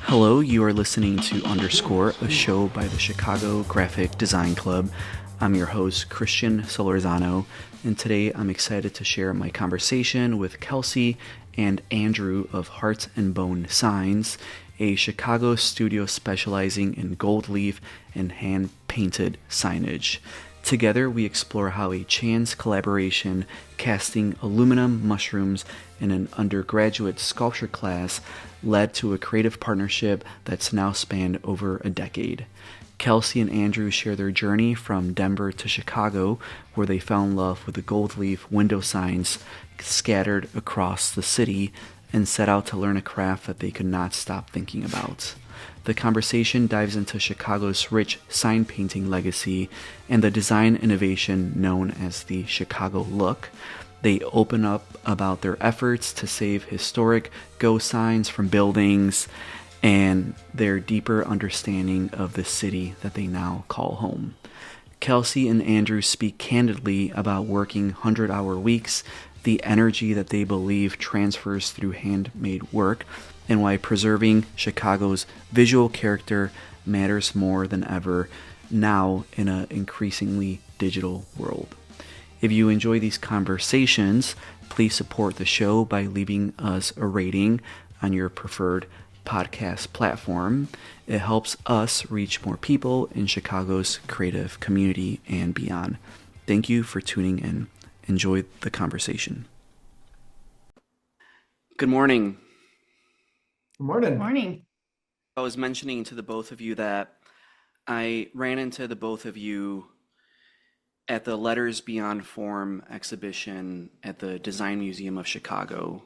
Hello, you are listening to Underscore, a show by the Chicago Graphic Design Club. I'm your host, Christian Solorzano, and today I'm excited to share my conversation with Kelsey and Andrew of Heart and Bone Signs, a Chicago studio specializing in gold leaf and hand-painted signage. Together, we explore how a chance collaboration casting aluminum mushrooms in an undergraduate sculpture class led to a creative partnership that's now spanned over a decade. Kelsey and Andrew share their journey from Denver to Chicago, where they fell in love with the gold leaf window signs scattered across the city and set out to learn a craft that they could not stop thinking about. The conversation dives into Chicago's rich sign painting legacy and the design innovation known as the Chicago look. They open up about their efforts to save historic go signs from buildings and their deeper understanding of the city that they now call home. Kelsey and Andrew speak candidly about working 100-hour weeks, the energy that they believe transfers through handmade work, and why preserving Chicago's visual character matters more than ever now in an increasingly digital world. If you enjoy these conversations, please support the show by leaving us a rating on your preferred podcast platform. It helps us reach more people in Chicago's creative community and beyond. Thank you for tuning in. Enjoy the conversation. Good morning. Good morning. Morning. I was mentioning to the both of you that I ran into the both of you at the Letters Beyond Form exhibition at the Design Museum of Chicago.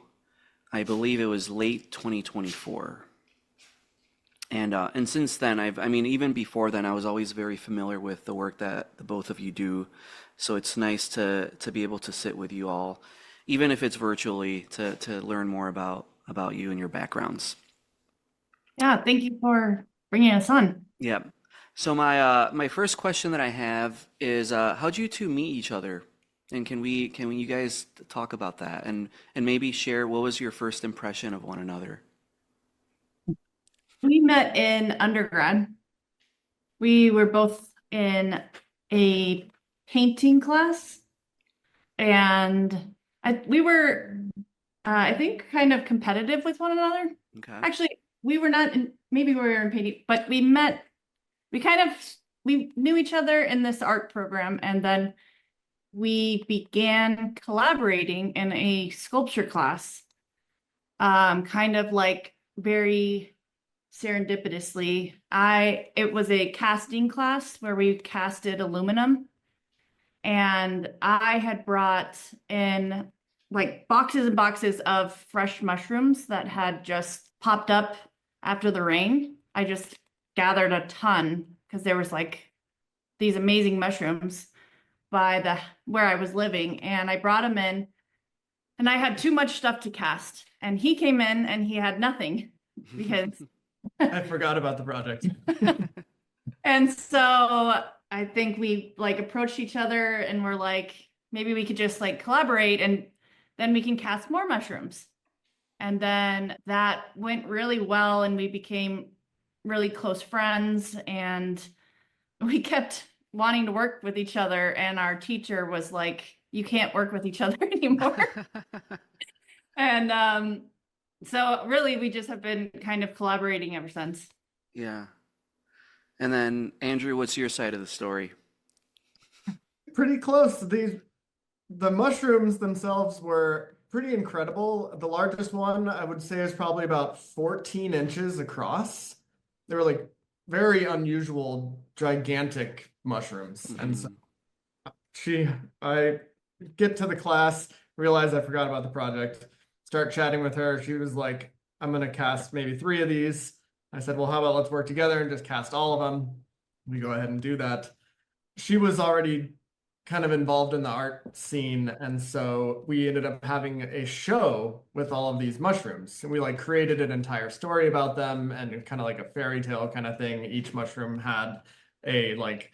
I believe it was late 2024. And since then, even before then, I was always very familiar with the work that the both of you do. So it's nice to be able to sit with you all, even if it's virtually, to learn more about you and your backgrounds. Yeah, thank you for bringing us on. Yeah. So my first question that I have is, how'd you two meet each other? And can you guys talk about that and maybe share what was your first impression of one another? We met in undergrad. We were both in a painting class, and we were, I think, kind of competitive with one another. Okay. Actually, we were not in, maybe we were in painting, but we met, we knew each other in this art program, and then we began collaborating in a sculpture class, kind of like very serendipitously. It was a casting class where we casted aluminum, and I had brought in like boxes and boxes of fresh mushrooms that had just popped up after the rain. I just gathered a ton because there was like these amazing mushrooms by where I was living, and I brought him in, and I had too much stuff to cast, and he came in and he had nothing because I forgot about the project. and so I think we like approached each other and we're like, maybe we could just like collaborate and then we can cast more mushrooms. And then that went really well and we became really close friends, and we kept wanting to work with each other, and our teacher was like, you can't work with each other anymore. And so really we just have been kind of collaborating ever since. Yeah. And then Andrew, what's your side of the story? Pretty close. The mushrooms themselves were pretty incredible. The largest one I would say is probably about 14 inches across. They were like very unusual, gigantic mushrooms. And so I get to the class, realize I forgot about the project, start chatting with her. She was like, I'm going to cast maybe 3 of these. I said, well, how about let's work together and just cast all of them? We go ahead and do that. She was already kind of involved in the art scene, and so we ended up having a show with all of these mushrooms, and we like created an entire story about them and kind of like a fairy tale kind of thing. Each mushroom had a like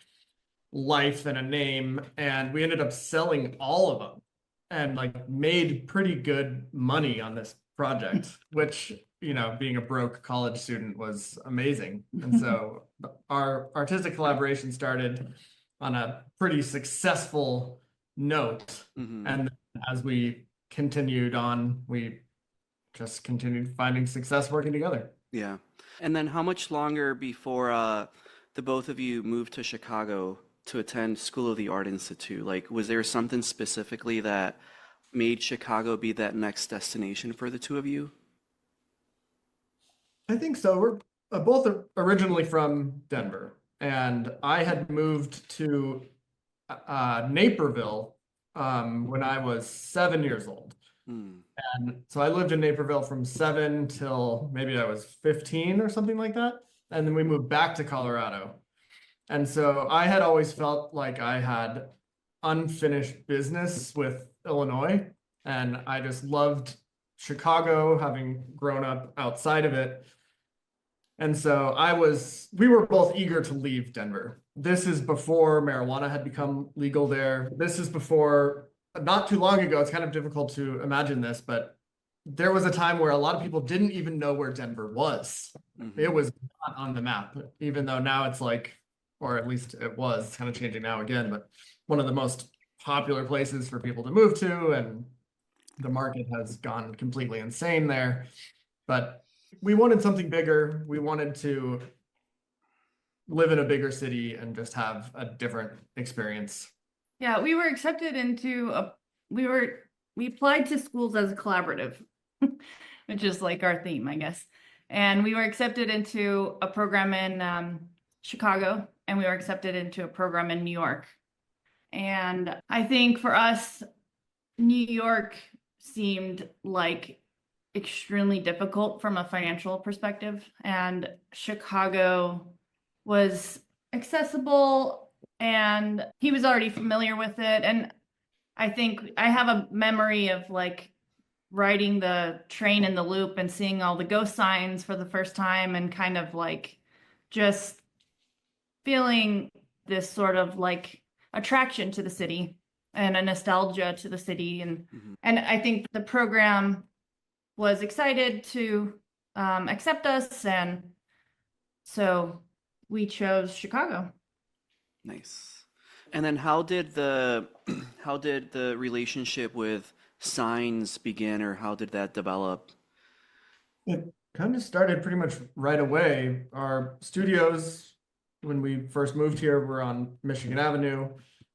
life and a name, and we ended up selling all of them and like made pretty good money on this project, which being a broke college student was amazing. And so our artistic collaboration started on a pretty successful note. Hmm. And as we continued on, we just continued finding success working together. Yeah. And then how much longer before the both of you moved to Chicago to attend School of the Art Institute? Like, was there something specifically that made Chicago be that next destination for the two of you? I think so. We're both originally from Denver, and I had moved to Naperville when I was 7 years old. Hmm. And so I lived in Naperville from 7 till maybe I was 15 or something like that. And then we moved back to Colorado. And so I had always felt like I had unfinished business with Illinois. And I just loved Chicago, having grown up outside of it. And so we were both eager to leave Denver. This is before marijuana had become legal there. This is before, not too long ago, it's kind of difficult to imagine this, but there was a time where a lot of people didn't even know where Denver was. Mhm. It was not on the map, even though now it's like, or at least it was, it's kind of changing now again, but one of the most popular places for people to move to, and the market has gone completely insane there. But we wanted something bigger. We wanted to live in a bigger city and just have a different experience. Yeah, we were accepted into we applied to schools as a collaborative, which is like our theme, I guess. And we were accepted into a program in Chicago, and we were accepted into a program in New York. And I think for us, New York seemed like extremely difficult from a financial perspective, and Chicago was accessible, and he was already familiar with it. And I think I have a memory of like riding the train in the loop and seeing all the ghost signs for the first time, and kind of like just feeling this sort of like attraction to the city and a nostalgia to the city. And I think the program was excited to accept us, and so we chose Chicago. Nice. And then how did the how did the relationship with signs begin, or how did that develop? It kind of started pretty much right away. Our studios, when we first moved here, were on Michigan Avenue,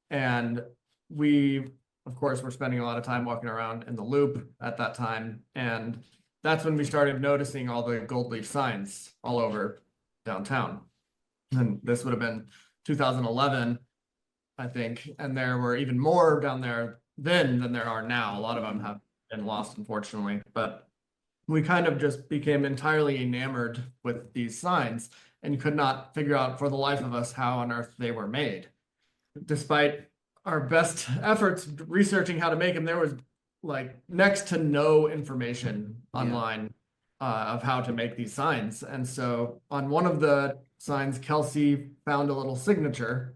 and we, of course, were spending a lot of time walking around in the loop at that time. And that's when we started noticing all the gold leaf signs all over downtown. And this would have been 2011, I think. And there were even more down there then than there are now. A lot of them have been lost, unfortunately. But we kind of just became entirely enamored with these signs and could not figure out for the life of us how on earth they were made. Despite our best efforts researching how to make them, there was like next to no information online of how to make these signs. And so on one of the signs, Kelsey found a little signature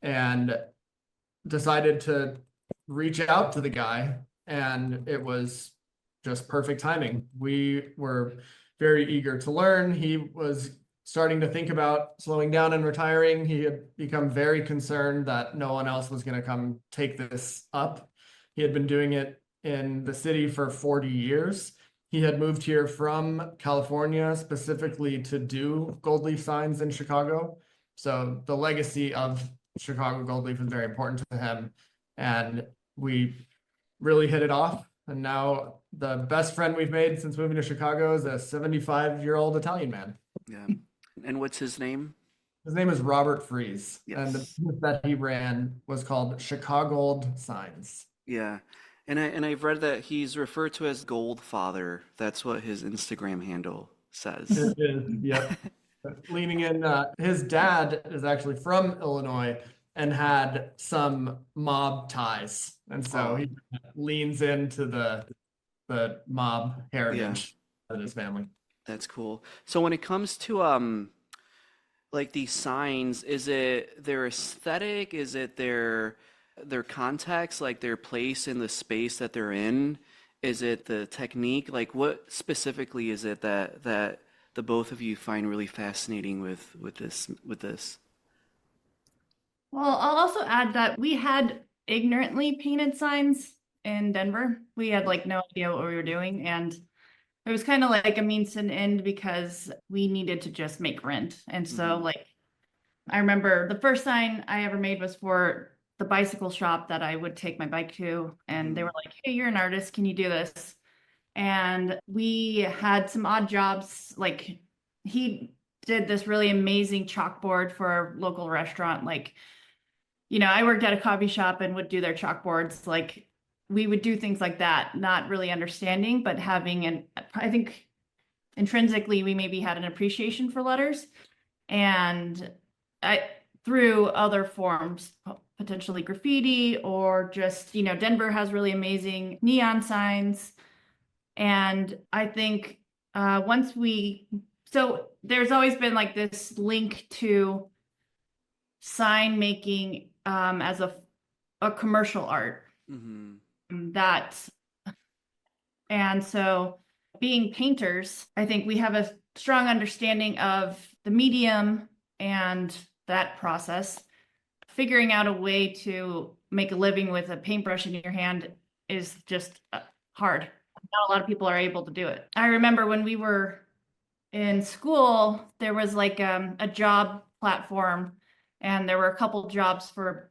and decided to reach out to the guy, and it was just perfect timing. We were very eager to learn. He was starting to think about slowing down and retiring. He had become very concerned that no one else was going to come take this up. He had been doing it in the city for 40 years. He had moved here from California specifically to do gold leaf signs in Chicago. So the legacy of Chicago gold leaf is very important to him. And we really hit it off. And now the best friend we've made since moving to Chicago is a 75-year-old Italian man. Yeah. And what's his name? His name is Robert Frese. Yes. And the business that he ran was called Chicago Signs. Yeah. And I've read that he's referred to as Gold Father. That's what his Instagram handle says. It is, yep. Leaning in, his dad is actually from Illinois and had some mob ties. And so he leans into the mob heritage of his family. That's cool. So when it comes to like these signs, is it their aesthetic? Is it their context, like their place in the space that they're in? Is it the technique? Like, what specifically is it that the both of you find really fascinating with this? Well, I'll also add that we had ignorantly painted signs in Denver. We had like no idea what we were doing, and it was kind of like a means to an end because we needed to just make rent. And so, Hmm. like, I remember the first sign I ever made was for the bicycle shop that I would take my bike to, and they Hmm. were like, "Hey, you're an artist. Can you do this?" And we had some odd jobs. Like, he did this really amazing chalkboard for a local restaurant. Like, I worked at a coffee shop and would do their chalkboards. Like, we would do things like that, not really understanding, but I think intrinsically we maybe had an appreciation for letters. And I, through other forms, potentially graffiti or just, Denver has really amazing neon signs. And I think so there's always been like this link to sign making as a commercial art Hmm. that, and so being painters, I think we have a strong understanding of the medium and that process. Figuring out a way to make a living with a paintbrush in your hand is just hard. Not a lot of people are able to do it. I remember when we were in school, there was like a job platform, and there were a couple jobs for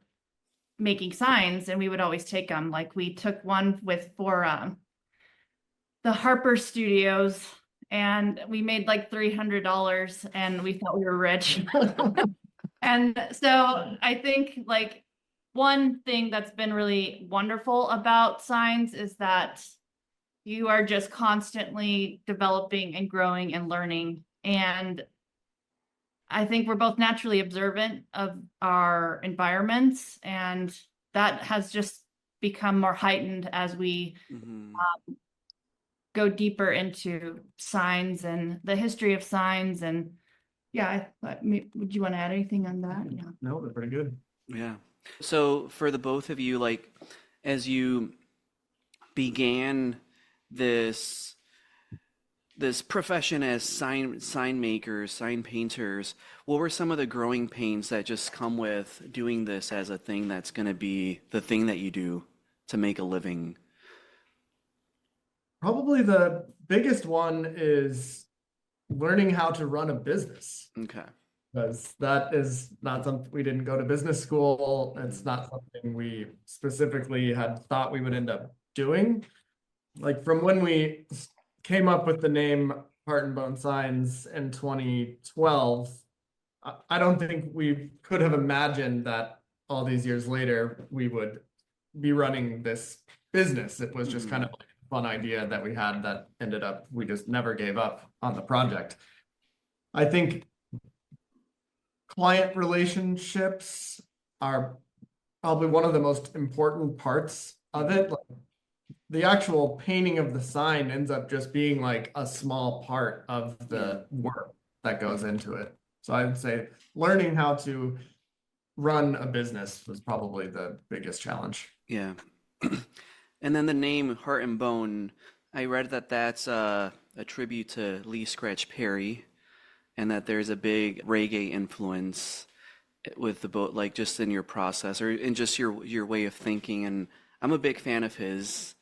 making signs, and we would always take them. Like, we took one for the Harper Studios, and we made like $300, and we thought we were rich. And so I think, like, one thing that's been really wonderful about signs is that you are just constantly developing and growing and learning. And I think we're both naturally observant of our environments, and that has just become more heightened as we Hmm. go deeper into signs and the history of signs. And yeah, would you want to add anything on that? Yeah. No, they're pretty good. Yeah. So for the both of you, like, as you began this this profession as sign makers, sign painters, what were some of the growing pains that just come with doing this as a thing that's going to be the thing that you do to make a living? Probably the biggest one is learning how to run a business. Okay. Because that is not something, we didn't go to business school. It's Mhm. not something we specifically had thought we would end up doing. Like, from when we came up with the name Heart and Bone Signs in 2012, I don't think we could have imagined that all these years later we would be running this business. It was just kind Mhm. of like a fun idea that we had that ended up, we just never gave up on the project. I think client relationships are probably one of the most important parts of it. Like, the actual painting of the sign ends up just being like a small part of Yeah. the work that goes into it. So I would say learning how to run a business was probably the biggest challenge. Yeah. And then the name Heart and Bone, I read that that's a tribute to Lee Scratch Perry, and that there's a big reggae influence with the boat, like just in your process or in just your way of thinking. And I'm a big fan of his,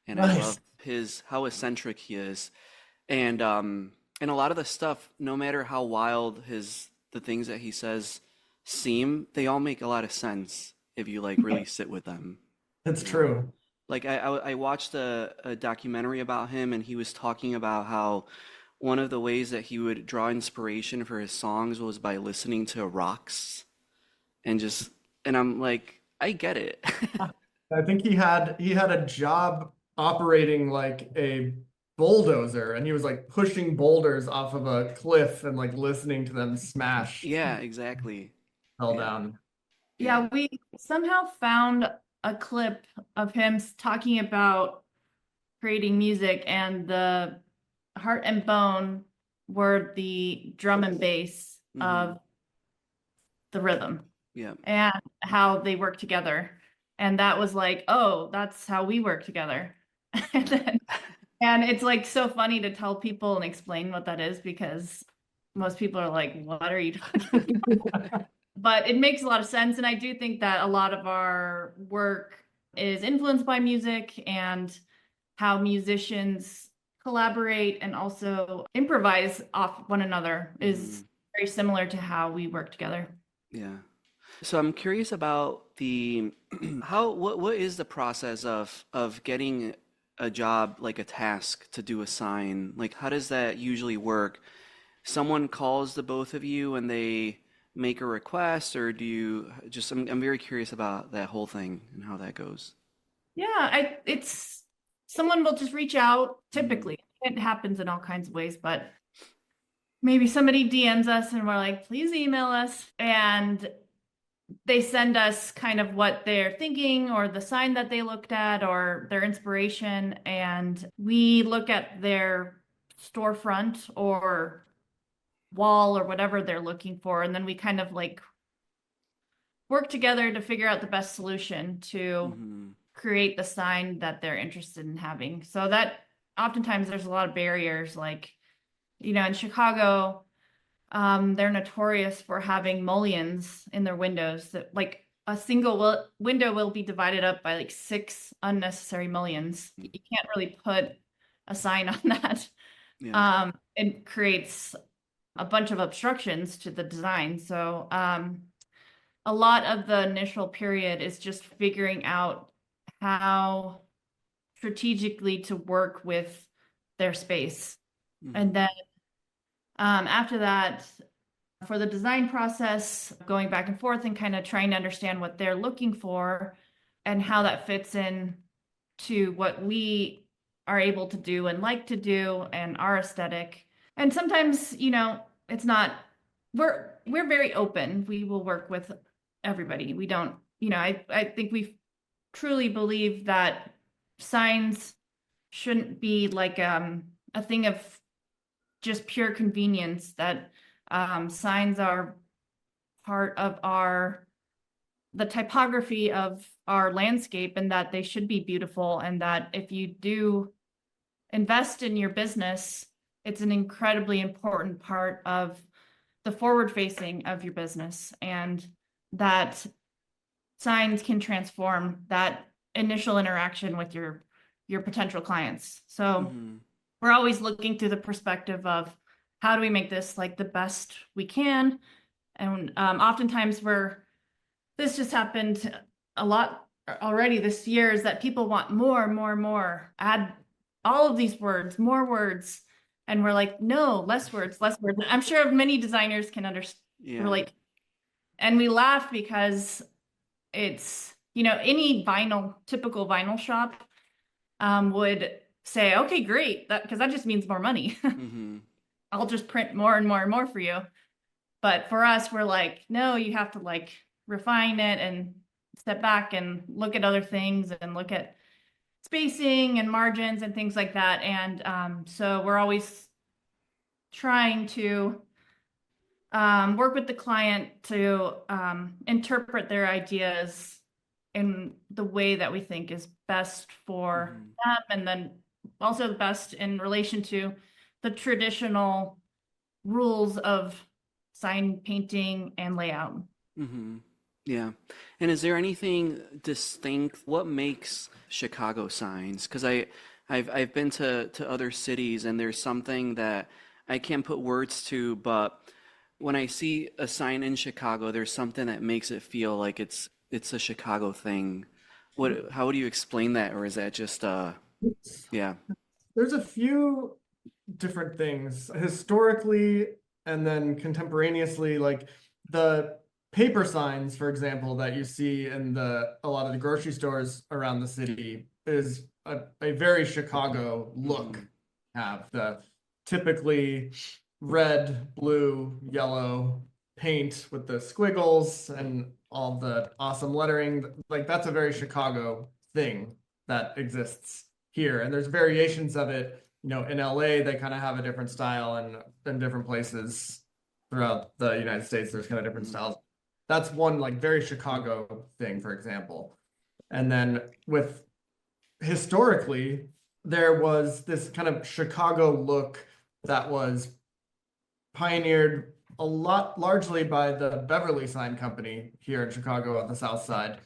and I love Nice. his how eccentric he is. And a lot of the stuff, no matter how wild the things that he says seem, they all make a lot of sense if you like really sit with them, It's you know. true. Like I watched a documentary about him, and he was talking about how one of the ways that he would draw inspiration for his songs was by listening to rocks and just, and I'm like, I get it. I think he had a job operating like a bulldozer, and he was like pushing boulders off of a cliff and like listening to them smash, Yeah, exactly. fell Yeah, down. yeah. Yeah, we somehow found a clip of him talking about creating music, and the Heart and Bone were the drum and bass Hmm. of the rhythm Yeah. and how they work together. And that was like, oh, that's how we work together. And it's like so funny to tell people and explain what that is because most people are like, what are you talking about? But it makes a lot of sense. And I do think that a lot of our work is influenced by music and how musicians collaborate and also improvise off one another is very similar to how we work together. Yeah. So I'm curious about the what is the process of getting a job, like a task to do a sign? Like how does that usually work? Someone calls the both of you and they make a request, or do you just I'm very curious about that whole thing and how that goes. Yeah, it's someone will just reach out Mhm. typically. It happens in all kinds of ways, but maybe somebody DMs us and we're like, please email us. And they send us kind of what they're thinking or the sign that they looked at or their inspiration. And we look at their storefront or wall or whatever they're looking for. And then we kind of like work together to figure out the best solution to Mhm. create the sign that they're interested in having. So that oftentimes there's a lot of barriers, like, in Chicago, they're notorious for having mullions in their windows that like a single window will be divided up by like 6 unnecessary mullions. You can't really put a sign on that. Yeah. It creates a bunch of obstructions to the design. So a lot of the initial period is just figuring out how strategically to work with their space. And Mhm. then after that, for the design process, going back and forth and kind of trying to understand what they're looking for and how that fits in to what we are able to do and like to do and our aesthetic. And sometimes, it's not we're very open. We will work with everybody. We don't, I think we truly believe that signs shouldn't be like a thing of just pure convenience, that signs are part of the typography of our landscape and that they should be beautiful, and that if you do invest in your business, it's an incredibly important part of the forward facing of your business, and that signs can transform that initial interaction with your potential clients. So Mhm. we're always looking through the perspective of how do we make this like the best we can. And oftentimes this just happened a lot already this year, is that people want more, more, more, add all of these words, more words. And we're like, no, less words, less words. I'm sure many designers can understand, Yeah. relate. And we laugh because it's, any typical vinyl shop would say, okay, great, because that just means more money. Mhm. I'll just print more and more and more for you. But for us, we're like, no, you have to like refine it and step back and look at other things and look at spacing and margins and things like that. And so we're always trying to work with the client to interpret their ideas in the way that we think is best for Mhm. them, and then also the best in relation to the traditional rules of sign painting and layout. Mhm. Yeah. And is there anything distinct? What makes Chicago signs? Because I've been to other cities and there's something that I can't put words to, but when I see a sign in Chicago, there's something that makes it feel like it's a Chicago thing. How would you explain that, or is that just yeah. There's a few different things historically and then contemporaneously, like the paper signs, for example, that you see in a lot of the grocery stores around the city is a very Chicago look. Mhm. Have the typically red, blue, yellow paint with the squiggles and all the awesome lettering. Like that's a very Chicago thing that exists here. And there's variations of it, in LA, they kind of have a different style, and in different places throughout the United States, there's kind of different Mhm. styles. That's one like very Chicago thing, for example. And then with historically, there was this kind of Chicago look that was pioneered a lot largely by the Beverly Sign Company here in Chicago on the South Side.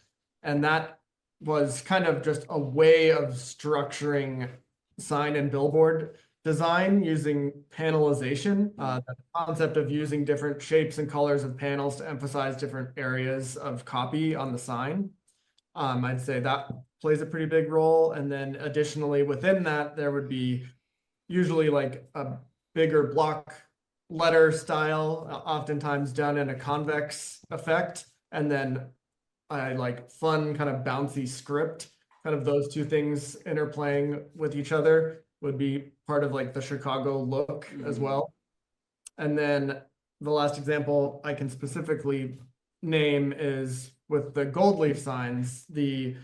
And that was kind of just a way of structuring sign and billboard design using panelization, the concept of using different shapes and colors of panels to emphasize different areas of copy on the sign. I'd say that plays a pretty big role. And then additionally within that, there would be usually like a bigger block letter style, oftentimes done in a convex effect. And then I like fun kind of bouncy script, kind of those two things interplaying with each other would be part of like the Chicago look as well. And then the last example I can specifically name is with the gold leaf signs, the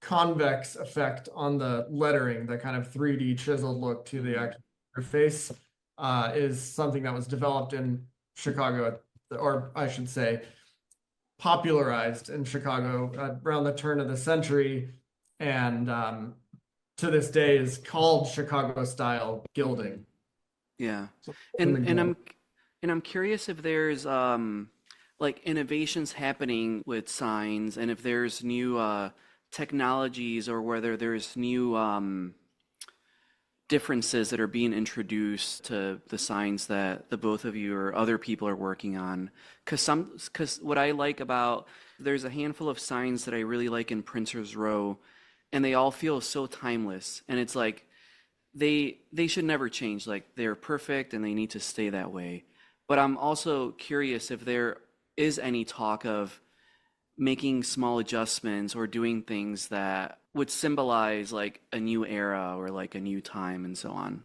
convex effect on the lettering, the kind of 3D chiseled look to the actual face, is something that was developed in Chicago, or I should say, popularized in Chicago around the turn of the century, and to this day is called Chicago style gilding. Yeah. So, And I'm curious if there's like innovations happening with signs, and if there's new technologies, or whether there's new differences that are being introduced to the signs that the both of you or other people are working on. Because what I like about, there's a handful of signs that I really like in Printer's Row, and they all feel so timeless. And it's like they should never change. Like they're perfect and they need to stay that way. But I'm also curious if there is any talk of making small adjustments or doing things that would symbolize like a new era or like a new time and so on.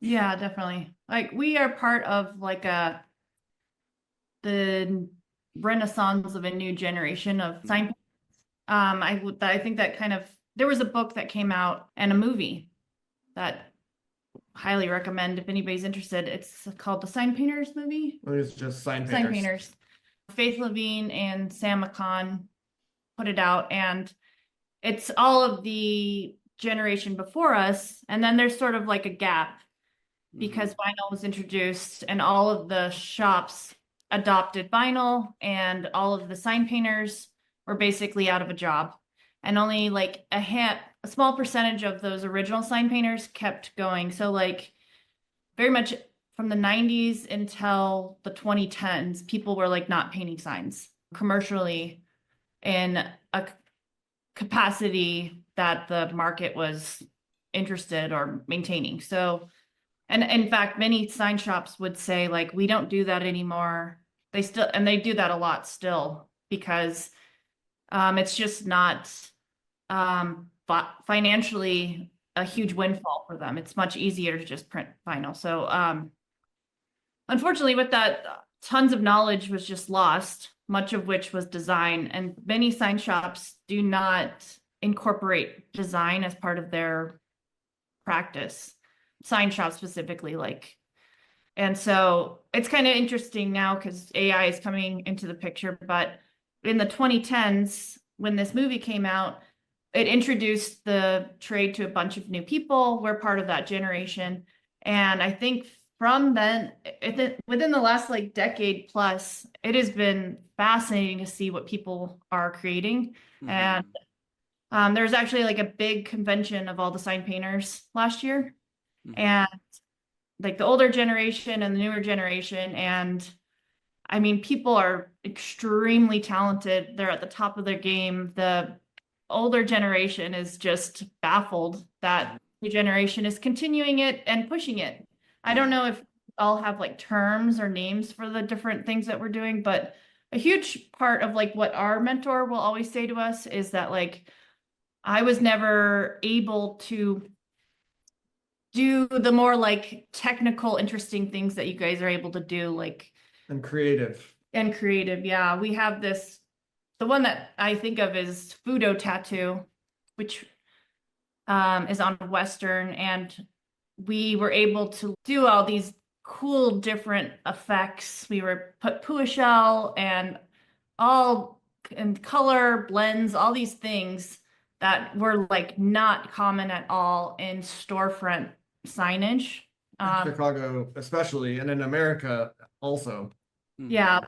Yeah, definitely. Like we are part of like the renaissance of a new generation of sign. I think that kind of, there was a book that came out and a movie that highly recommend if anybody's interested. It's called the Sign Painters movie. It's just sign Sign painters. Painters. Faith Levine and Sam McClellan put it out, and it's all of the generation before us, and then there's sort of like a gap because vinyl was introduced and all of the shops adopted vinyl, and all of the sign painters were basically out of a job, and only like a small percentage of those original sign painters kept going. So like very much from the 90s until the 2010s, people were like not painting signs commercially in a capacity that the market was interested or maintaining. So, and in fact, many sign shops would say like, we don't do that anymore. They do that a lot still because it's just not financially a huge windfall for them. It's much easier to just print vinyl. So unfortunately with that, tons of knowledge was just lost, much of which was design, and many sign shops do not incorporate design as part of their practice, sign shops specifically, like. And so it's kind of interesting now because AI is coming into the picture, but in the 2010s, when this movie came out, it introduced the trade to a bunch of new people. We're part of that generation. And I think from then, within the last like decade plus, it has been fascinating to see what people are creating. And there's actually like a big convention of all the sign painters last year. And like the older generation and the newer generation. And I mean, people are extremely talented. They're at the top of their game. The older generation is just baffled that the generation is continuing it and pushing it. I don't know if I'll have like terms or names for the different things that we're doing, but a huge part of like what our mentor will always say to us is that like, I was never able to do the more like technical, interesting things that you guys are able to do, like. And creative. Yeah. We have this, the one that I think of is Fudo Tattoo, which is on Western, and we were able to do all these cool different effects. We were put puya shell and all and color blends, all these things that were like not common at all in storefront signage. Chicago especially, and in America also. Yeah,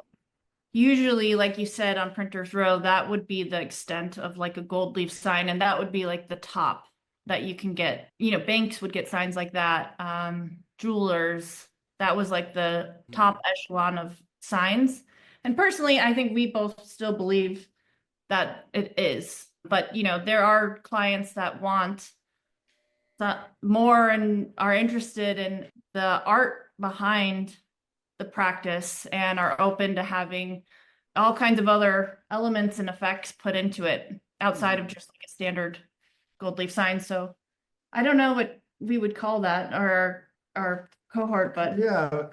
usually, like you said, on Printers Row, that would be the extent of like a gold leaf sign, and that would be like the top that you can get. You know, banks would get signs like that. Jewelers, that was like the top echelon of signs. And personally, I think we both still believe that it is. But, you know, there are clients that want more and are interested in the art behind the practice and are open to having all kinds of other elements and effects put into it outside of just like a standard gold leaf sign. So I don't know what we would call that our cohort, but Yeah,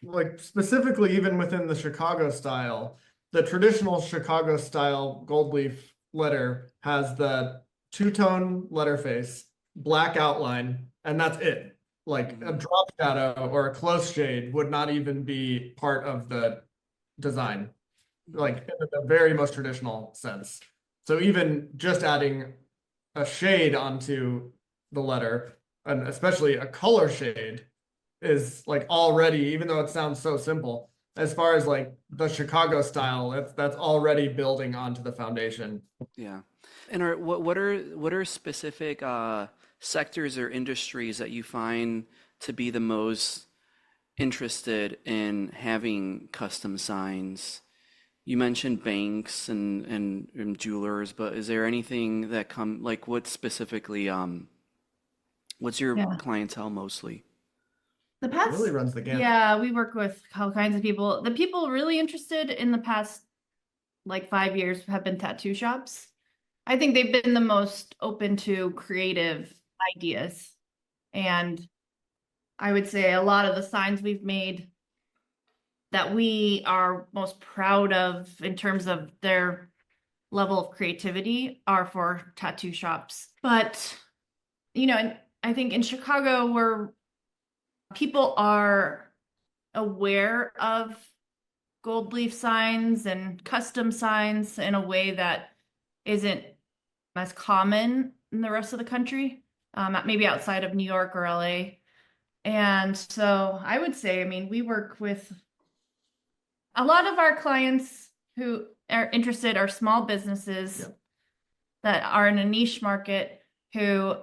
like specifically even within the Chicago style, the traditional Chicago style gold leaf letter has the two-tone letter face, black outline, and that's it. Like a drop shadow or a close shade would not even be part of the design, like in the very most traditional sense. So even just adding a shade onto the letter, and especially a color shade, is like already, even though it sounds so simple, as far as like the Chicago style, that's already building onto the foundation. Yeah. And what are specific sectors or industries that you find to be the most interested in having custom signs? You mentioned banks and jewelers, but is there anything that like what specifically what's your yeah. clientele mostly? The It past, really runs the gamut. yeah, we work with all kinds of people. The people really interested in the past like 5 years have been tattoo shops. I think they've been the most open to creative ideas. And I would say a lot of the signs we've made that we are most proud of in terms of their level of creativity are for tattoo shops. But, you know, and I think in Chicago, where people are aware of gold leaf signs and custom signs in a way that isn't as common in the rest of the country, maybe outside of New York or LA. And so I would say, I mean, we work with a lot of our clients who are interested are small businesses Yep. that are in a niche market who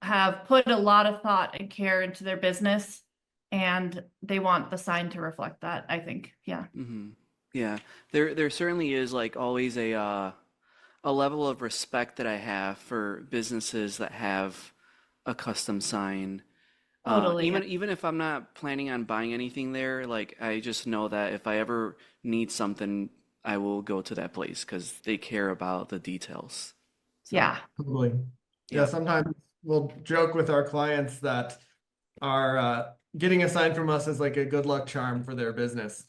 have put a lot of thought and care into their business, and they want the sign to reflect that, I think. Yeah. Yeah. There certainly is like always a level of respect that I have for businesses that have a custom sign. Totally. Even if I'm not planning on buying anything there, like I just know that if I ever need something, I will go to that place because they care about the details. So, Yeah. Totally. Yeah, yeah. sometimes we'll joke with our clients that are getting a sign from us is like a good luck charm for their business.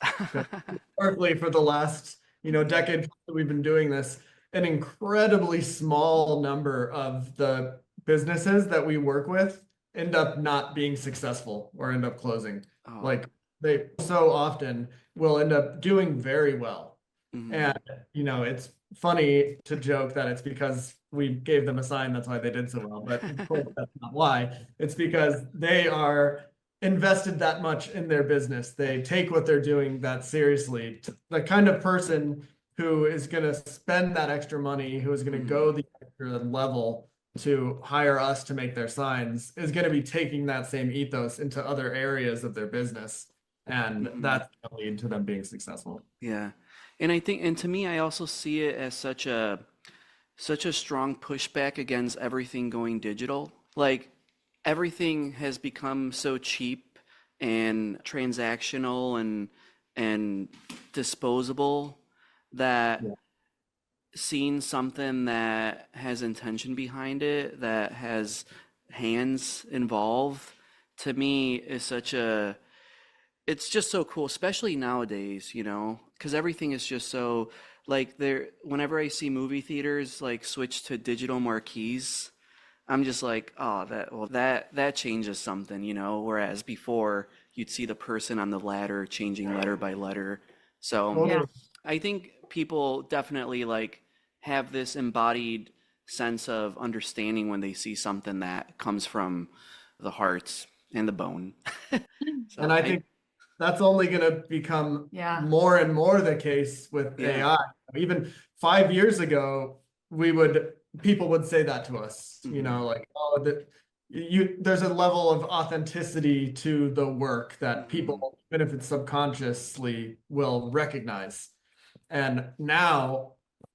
Historically, for the last, decade that we've been doing this, an incredibly small number of the businesses that we work with end up not being successful or end up closing. Oh. Like they so often will end up doing very well. Mhm. And, it's funny to joke that it's because we gave them a sign, that's why they did so well. But of course, that's not why. It's because they are invested that much in their business. They take what they're doing that seriously. The kind of person who is going to spend that extra money, who is going to go the extra level to hire us to make their signs, is going to be taking that same ethos into other areas of their business. And that's going to lead to them being successful. Yeah. And I think, and to me, I also see it as such a strong pushback against everything going digital. Like everything has become so cheap and transactional and disposable that Yeah. seeing something that has intention behind it, that has hands involved, to me is it's just so cool, especially nowadays, because everything is just so like whenever I see movie theaters like switch to digital marquees, I'm just like, oh, that changes something, whereas before you'd see the person on the ladder changing letter by letter. So Totally. Yeah. I think people definitely like have this embodied sense of understanding when they see something that comes from the heart and the bone. And So I think that's only going to become Yeah. more and more the case with Yeah. AI. Even 5 years ago, people would say that to us, you know, like, oh, there's a level of authenticity to the work that people, even if it's subconsciously, will recognize. And now,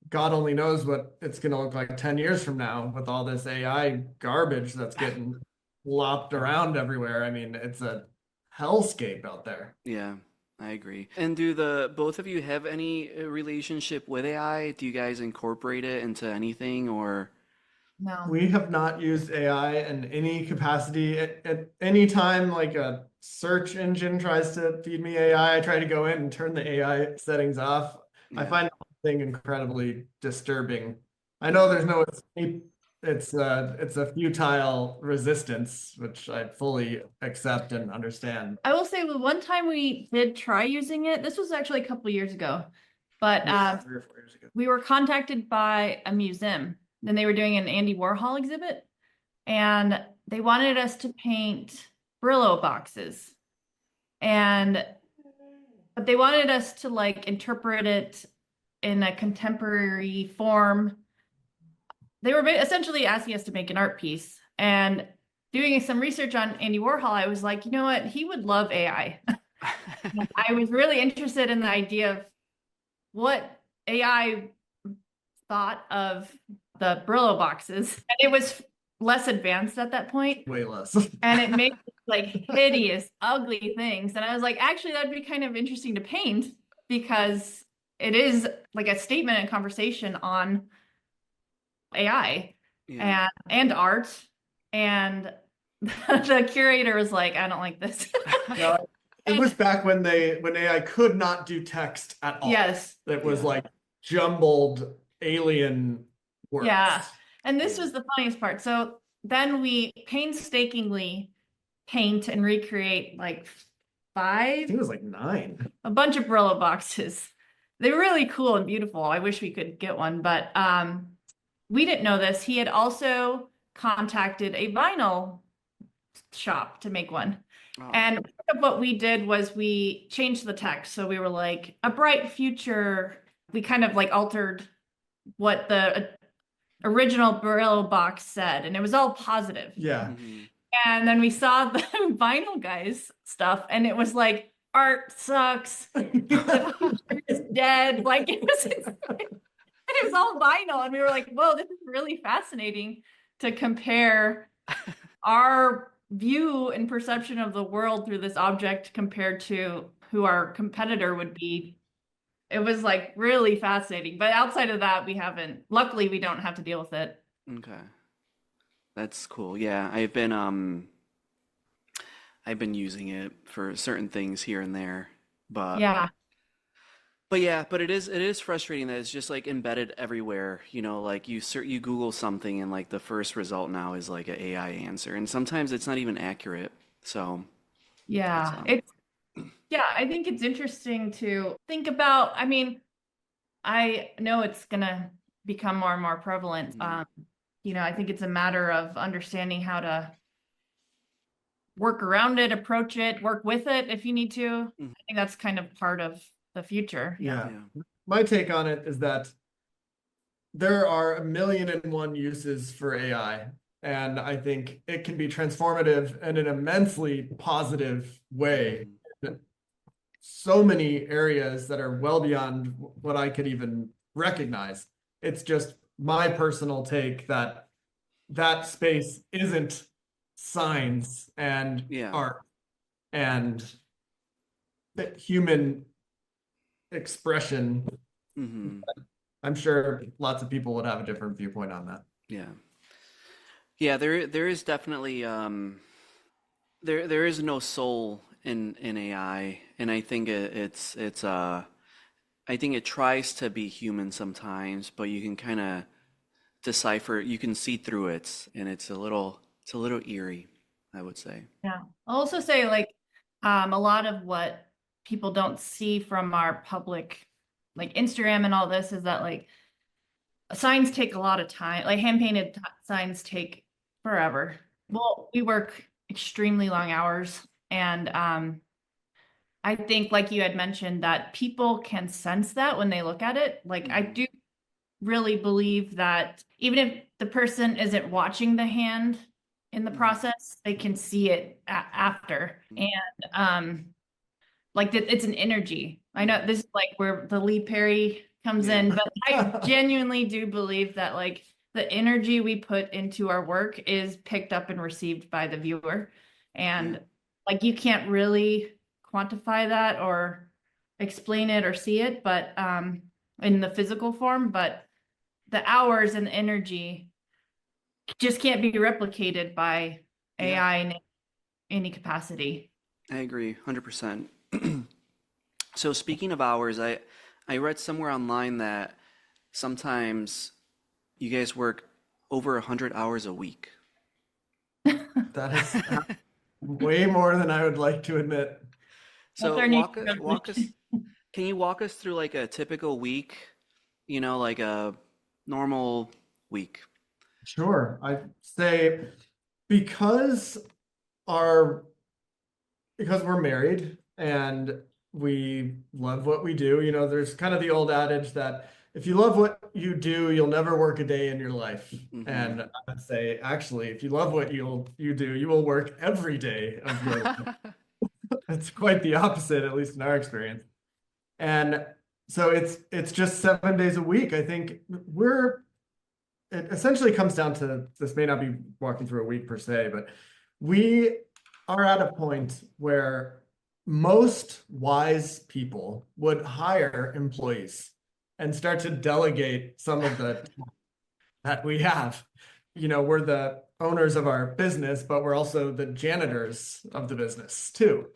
God only knows what it's going to look like 10 years from now with all this AI garbage that's getting lopped around everywhere. I mean, it's a hellscape out there. Yeah, I agree. And do the both of you have any relationship with AI? Do you guys incorporate it into anything or? No. We have not used AI in any capacity. At any time, like a search engine tries to feed me AI, I try to go in and turn the AI settings off. I Yeah. find the whole thing incredibly disturbing. I know there's no escape. It's a futile resistance, which I fully accept and understand. I will say, the one time we did try using it, this was actually a couple of years ago, but 3 or 4 years ago. we were contacted by a museum. Then they were doing an Andy Warhol exhibit, and they wanted us to paint Brillo boxes. But they wanted us to like interpret it in a contemporary form. They were essentially asking us to make an art piece. And doing some research on Andy Warhol, I was like, you know what? He would love AI. I was really interested in the idea of what AI thought of the Brillo boxes. And it was less advanced at that point. Way less. And it made like hideous, ugly things. And I was like, actually, that'd be kind of interesting to paint because it is like a statement and conversation on AI Yeah. and art. And the curator was like, I don't like this. No, it was back when AI could not do text at all. Yes. It was Yeah. like jumbled alien words. Yeah. And this was the funniest part. So then we painstakingly paint and recreate like I think 5, it was like 9. a bunch of Brillo boxes. They're really cool and beautiful. I wish we could get one, but we didn't know this. He had also contacted a vinyl shop to make one. Oh. And part of what we did was we changed the text. So we were like, a bright future. We kind of like altered what the original Brillo box said, and it was all positive. Yeah. Mhm. And then we saw the vinyl guys stuff, and it was like, art sucks. The future is dead. Like it was all vinyl, and we were like, whoa, this is really fascinating to compare our view and perception of the world through this object compared to who our competitor would be. It was like really fascinating. But outside of that, luckily we don't have to deal with it. Okay. That's cool. Yeah, I've been using it for certain things here and there, but Yeah. but it is frustrating that it's just like embedded everywhere. You know, like you Google something and like the first result now is like an AI answer, and sometimes it's not even accurate. So Yeah. It's, I think it's interesting to think about. I mean, I know it's gonna become more and more prevalent. Mhm. I think it's a matter of understanding how to work around it, approach it, work with it if you need to. Mhm. I think that's kind of part of the future. Yeah. Yeah. My take on it is that there are 1,000,001 uses for AI, and I think it can be transformative in an immensely positive way. So many areas that are well beyond what I could even recognize. It's just my personal take that that space isn't science and Yeah. art and the human expression. Hmm. I'm sure lots of people would have a different viewpoint on that. Yeah. Yeah, there is definitely there is no soul in AI, and I think it's I think it tries to be human sometimes, but you can kind of decipher, you can see through it, and it's a little eerie, I would say. Yeah. I'll also say like a lot of what people don't see from our public like Instagram and all this is that like signs take a lot of time, like hand painted signs take forever. Well, we work extremely long hours, and I think, like you had mentioned, that people can sense that when they look at it. Like, I do really believe that even if the person isn't watching the hand in the process, they can see it after. And like that, it's an energy. I know this is like where the Lee Perry comes in, but I genuinely do believe that like the energy we put into our work is picked up and received by the viewer. And like you can't really quantify that or explain it or see it, but in the physical form, but the hours and the energy just can't be replicated by AI in any capacity. I agree 100%. So speaking of hours, I read somewhere online that sometimes you guys work over 100 hours a week. That is way more than I would like to admit. So That's our new walk us, can you walk us through like a typical week, like a normal week? Sure. I'd say because our because we're married and we love what we do, there's kind of the old adage that if you love what you do, you'll never work a day in your life. And I'd say, actually, if you love what you do, you will work every day of your life. It's quite the opposite, at least in our experience. And so it's just 7 days a week. I think it essentially comes down to, this may not be walking through a week per se, but we are at a point where most wise people would hire employees and start to delegate some of the that we have. We're the owners of our business, but we're also the janitors of the business too.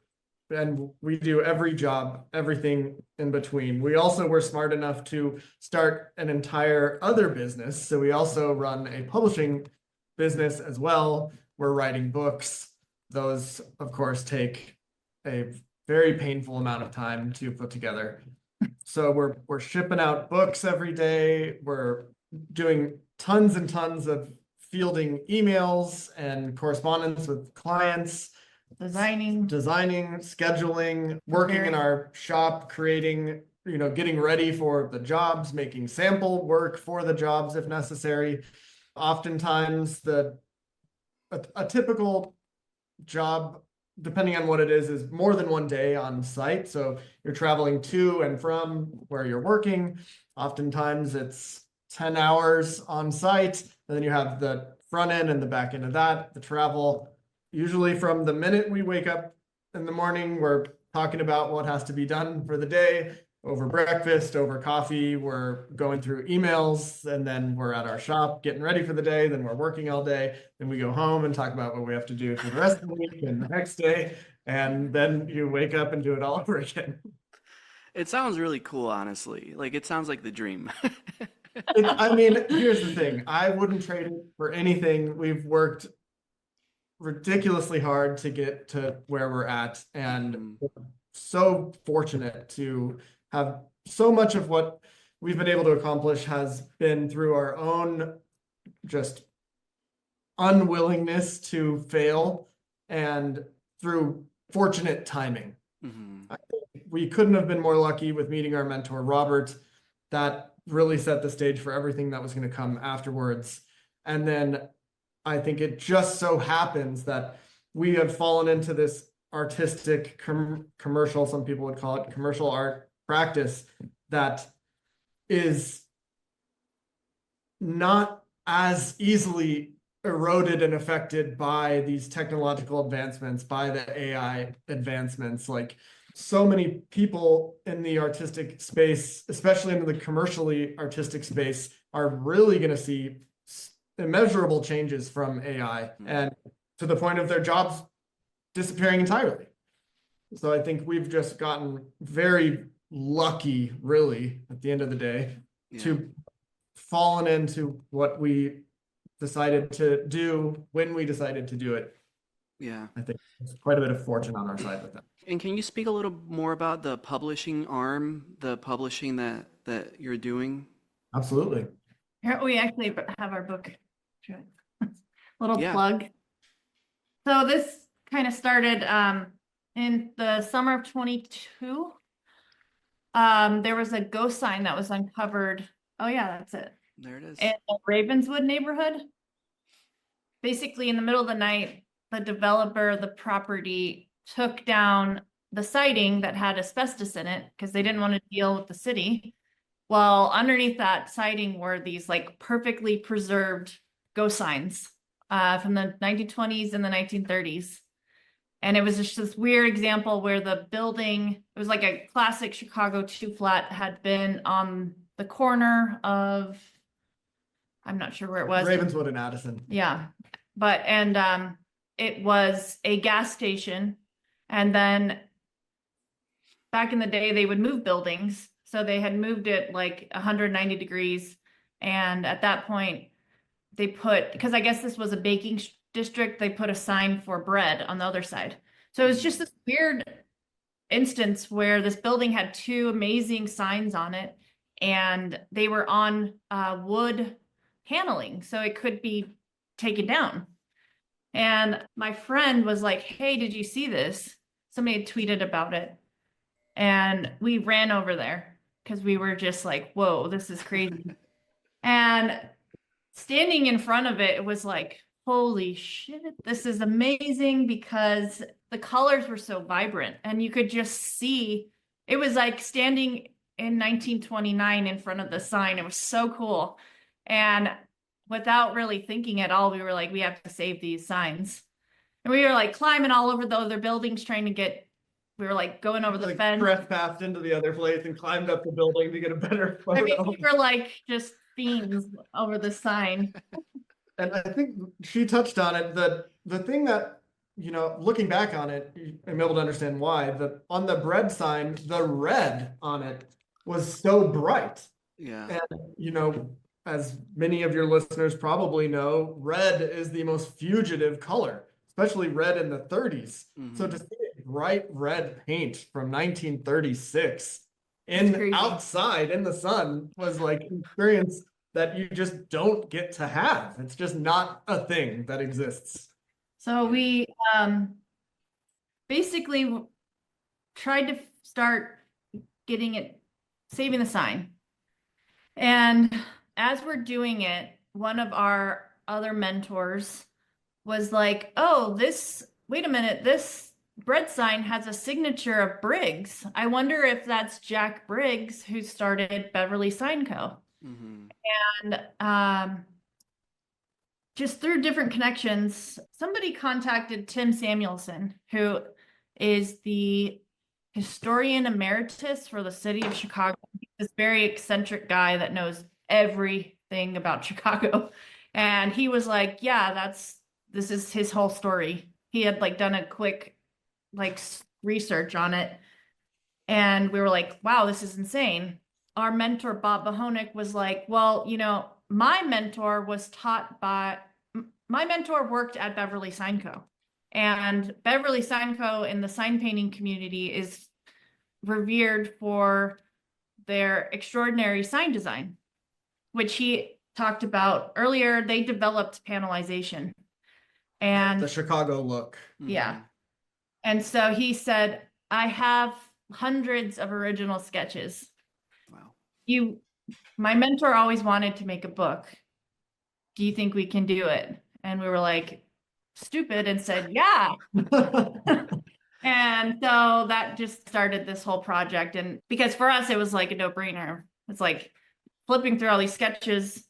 And we do every job, everything in between. We also were smart enough to start an entire other business. So we also run a publishing business as well. We're writing books. Those, of course, take a very painful amount of time to put together. So we're shipping out books every day. We're doing tons and tons of fielding emails and correspondence with clients. Designing, Scheduling, working in our shop, creating, getting ready for the jobs, making sample work for the jobs if necessary. Oftentimes, a typical job, depending on what it is more than one day on site. So you're traveling to and from where you're working. Oftentimes, it's 10 hours on site, and then you have the front end and the back end of that, the travel. Usually from the minute we wake up in the morning, we're talking about what has to be done for the day. Over breakfast, over coffee, we're going through emails, and then we're at our shop getting ready for the day. Then we're working all day. Then we go home and talk about what we have to do for the rest of the week and the next day. And then you wake up and do it all over again. It sounds really cool, honestly. Like it sounds like the dream. Here's the thing. I wouldn't trade it for anything. We've worked ridiculously hard to get to where we're at, and so fortunate to have so much of what we've been able to accomplish has been through our own just unwillingness to fail and through fortunate timing. I think we couldn't have been more lucky with meeting our mentor, Robert. That really set the stage for everything that was going to come afterwards. And then I think it just so happens that we have fallen into this artistic commercial, some people would call it commercial art practice, that is not as easily eroded and affected by these technological advancements, by the AI advancements. Like so many people in the artistic space, especially in the commercially artistic space, are really going to see immeasurable changes from AI, and to the point of their jobs disappearing entirely. So I think we've just gotten very lucky, really, at the end of the day, to fallen into what we decided to do when we decided to do it. Yeah. I think there's quite a bit of fortune on our side with that. And can you speak a little more about the publishing arm, the publishing that you're doing? Absolutely. Here, we actually have our book. Little Yeah. plug. So this kind of started in the summer of 22. There was a ghost sign that was uncovered. Oh yeah, that's it. There it is. In the Ravenswood neighborhood. Basically, in the middle of the night, the developer of the property took down the siding that had asbestos in it because they didn't want to deal with the city. Well, underneath that siding were these like perfectly preserved ghost signs from the 1920s and the 1930s. And it was just this weird example where the building, it was like a classic Chicago 2-flat, had been on the corner of, I'm not sure where it was. Ravenswood and Addison. Yeah. It was a gas station. And then back in the day, they would move buildings. So they had moved it like 190 degrees. And at that point, they put, because I guess this was a baking district, they put a sign for bread on the other side. So it was just this weird instance where this building had two amazing signs on it, and they were on wood paneling, so it could be taken down. And my friend was like, hey, did you see this? Somebody had tweeted about it. And we ran over there because we were just like, whoa, this is crazy. And standing in front of it, it was like, holy shit, this is amazing, because the colors were so vibrant and you could just see, it was like standing in 1929 in front of the sign. It was so cool. And without really thinking at all, we were like, we have to save these signs. And we were like climbing all over the other buildings trying to get, we were like going over the Like fence. trespassed into the other place and climbed up the building to get a better photo. I mean, we were like just fiends over the sign. And I think she touched on it, that the thing that, you know, looking back on it, I'm able to understand why. On the bread sign, the red on it was so bright. Yeah. And, you know, as many of your listeners probably know, red is the most fugitive color, especially red in the 30s. Mhm. So to see bright red paint from 1936 That's crazy. outside in the sun was like an experience that you just don't get to have. It's just not a thing that exists. So we basically tried to start getting it, saving the sign. And as we're doing it, one of our other mentors was like, oh, wait a minute, this bread sign has a signature of Briggs. I wonder if that's Jack Briggs, who started Beverly Sign Co. Mhm. And just through different connections, somebody contacted Tim Samuelson, who is the historian emeritus for the city of Chicago. He's this very eccentric guy that knows everything about Chicago. And he was like, yeah, this is his whole story. He had like done a quick like research on it. And we were like, wow, this is insane. Our mentor, Bob Bohonik, was like, well, you know, my mentor worked at Beverly Sign Co. And Beverly Sign Co. in the sign painting community is revered for their extraordinary sign design, which he talked about earlier. They developed panelization. And The Chicago look. yeah. And so he said, I have hundreds of original sketches. Wow. My mentor always wanted to make a book. Do you think we can do it? And we were like, stupid, and said, yeah. And so that just started this whole project. And because for us, it was like a no-brainer. It's like flipping through all these sketches.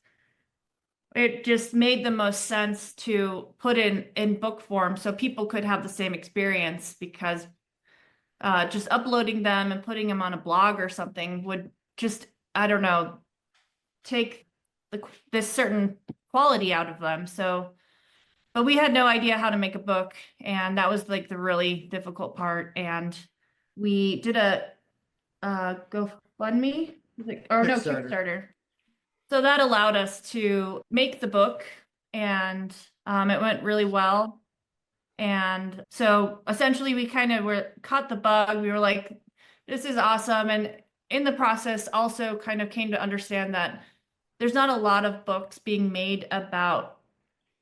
It just made the most sense to put in book form so people could have the same experience, because just uploading them and putting them on a blog or something would just, I don't know, take this certain quality out of them. So, but we had no idea how to make a book, and that was like the really difficult part. And we did a GoFundMe, Kickstarter. So that allowed us to make the book, and it went really well. And so essentially we kind of caught the bug. We were like, this is awesome. And in the process also kind of came to understand that there's not a lot of books being made about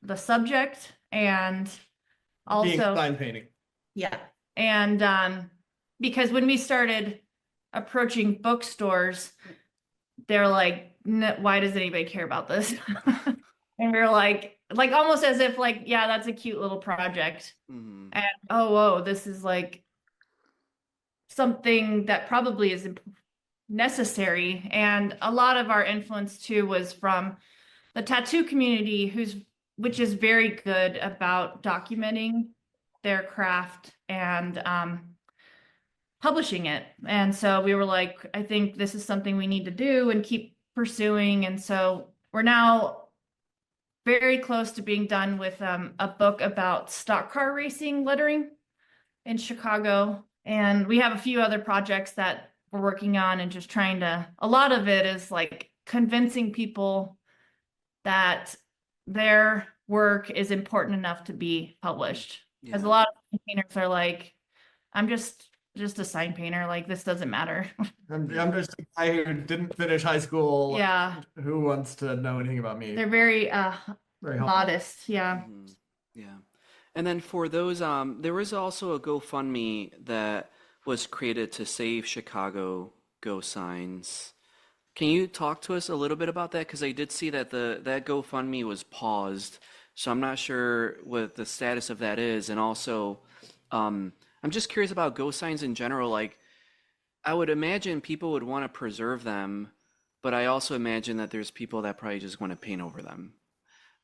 the subject, and Being also, sign painting. yeah. And because when we started approaching bookstores, they're like, why does anybody care about this? And we're like almost as if like, yeah, that's a cute little project. Mhm. And oh, whoa, this is like something that probably is necessary. And a lot of our influence too was from the tattoo community, which is very good about documenting their craft and publishing it. And so we were like, I think this is something we need to do and keep pursuing. And so we're now very close to being done with a book about stock car racing lettering in Chicago. And we have a few other projects that we're working on, and just trying to, a lot of it is like convincing people that their work is important enough to be published. Because a lot of painters are like, I'm just a sign painter, like this doesn't matter. I'm just a guy who didn't finish high school. Yeah, Who wants to know anything about me? they're very Very helpful. modest. Yeah. Mhm. Yeah. And then for those, there was also a GoFundMe that was created to save Chicago ghost signs. Can you talk to us a little bit about that? Because I did see that that GoFundMe was paused, so I'm not sure what the status of that is. And also, I'm just curious about ghost signs in general. Like, I would imagine people would want to preserve them, but I also imagine that there's people that probably just want to paint over them.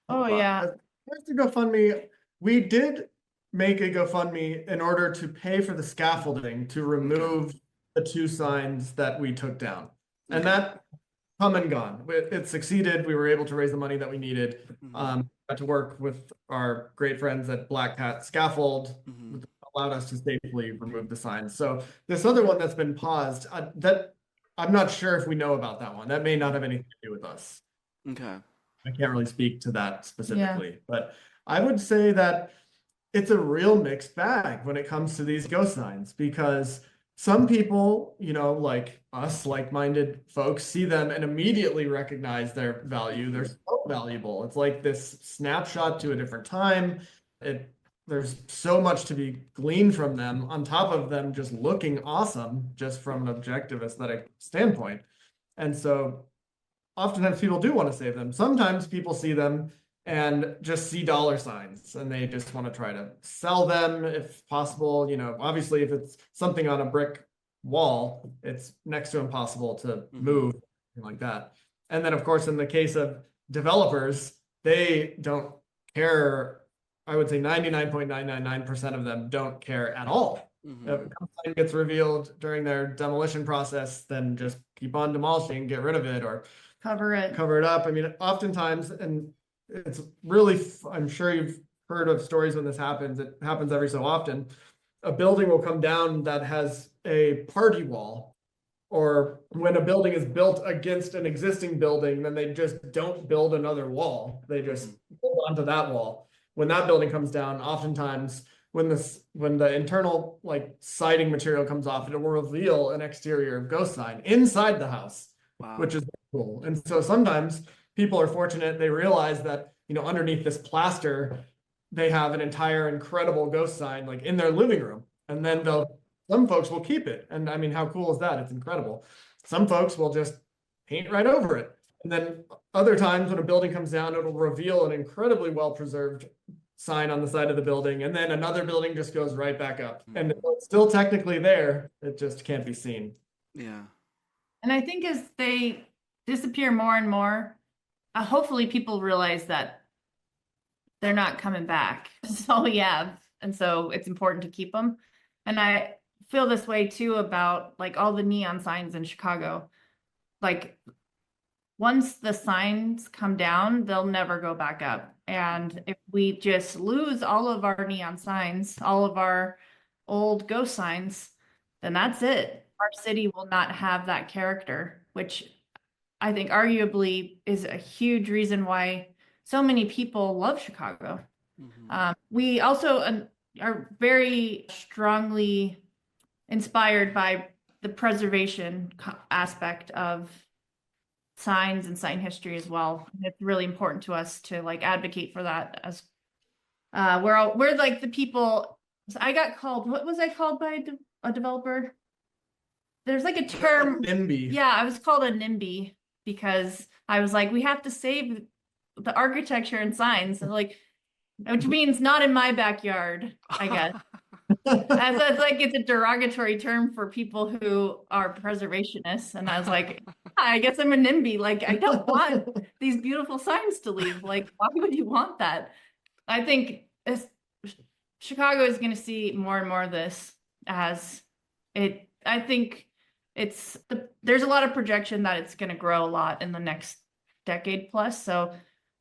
Oh Well, yeah. as the GoFundMe, we did make a GoFundMe in order to pay for the scaffolding to remove the 2 signs that we took down. And Okay. that come and gone. It succeeded. We were able to raise the money that we needed. Got to work with our great friends at Black Cat Scaffold, Mhm. allowed us to safely remove the signs. So this other one that's been paused, that I'm not sure if we know about that one. That may not have anything to do with us. Okay. I can't really speak to that specifically, but I would say that it's a real mixed bag when it comes to these ghost signs, because some people, like us, like-minded folks, see them and immediately recognize their value. They're so valuable. It's like this snapshot to a different time. There's so much to be gleaned from them, on top of them just looking awesome, just from an objective aesthetic standpoint. And so oftentimes people do want to save them. Sometimes people see them and just see dollar signs, and they just want to try to sell them if possible. Obviously, if it's something on a brick wall, it's next to impossible to move, something like that. And then, of course, in the case of developers, they don't care. I would say 99.999% of them don't care at all. If a sign gets revealed during their demolition process, then just keep on demolishing, get rid of it, or Cover it. cover it up. I mean, oftentimes, and it's really, I'm sure you've heard of stories when this happens. It happens every so often. A building will come down that has a party wall, or when a building is built against an existing building, then they just don't build another wall. They just hold onto that wall. When that building comes down, oftentimes when the internal like siding material comes off, it will reveal an exterior ghost sign inside the house. Wow. Which is cool. And so sometimes people are fortunate, they realize that, underneath this plaster, they have an entire incredible ghost sign like in their living room. And then some folks will keep it. And I mean, how cool is that? It's incredible. Some folks will just paint right over it. And then other times when a building comes down, it'll reveal an incredibly well-preserved sign on the side of the building. And then another building just goes right back up. And it's still technically there, it just can't be seen. Yeah. And I think as they disappear more and more, hopefully people realize that they're not coming back. That's all we have. And so it's important to keep them. And I feel this way too about like all the neon signs in Chicago. Like once the signs come down, they'll never go back up. And if we just lose all of our neon signs, all of our old ghost signs, then that's it. Our city will not have that character, which I think arguably is a huge reason why so many people love Chicago. We also are very strongly inspired by the preservation aspect of signs and sign history as well. It's really important to us to like advocate for that as we're like the people. So I got called, what was I called by a developer? There's like a term. NIMBY. Yeah, I was called a NIMBY because I was like, we have to save the architecture and signs. And like, which means not in my backyard, I guess. That's like it's a derogatory term for people who are preservationists. And I was like, I guess I'm a NIMBY. Like, I don't want these beautiful signs to leave. Like, why would you want that? I think Chicago is going to see more and more of this as it. I think there's a lot of projection that it's going to grow a lot in the next decade plus. So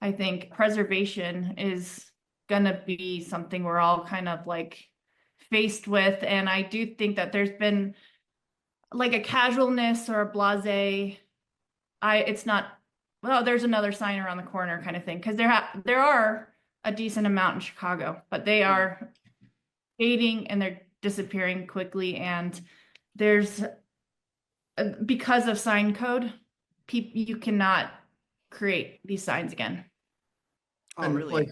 I think preservation is going to be something we're all kind of like faced with. And I do think that there's been like a casualness or a blasé. It's not, well, there's another sign around the corner kind of thing. Because there are a decent amount in Chicago, but they are fading and they're disappearing quickly. And there's, because of sign code, you cannot create these signs again. Oh, And really?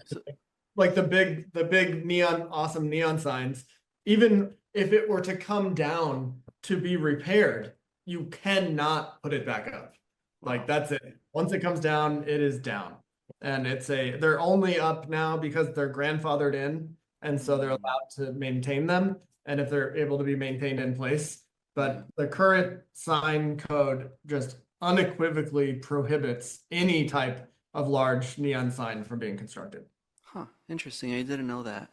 like the big neon, awesome neon signs, even if it were to come down to be repaired, you cannot put it back up. Like that's it. Once it comes down, it is down. And they're only up now because they're grandfathered in. And so they're allowed to maintain them. And if they're able to be maintained in place, but the current sign code just unequivocally prohibits any type of large neon sign from being constructed. Huh, interesting. I didn't know that.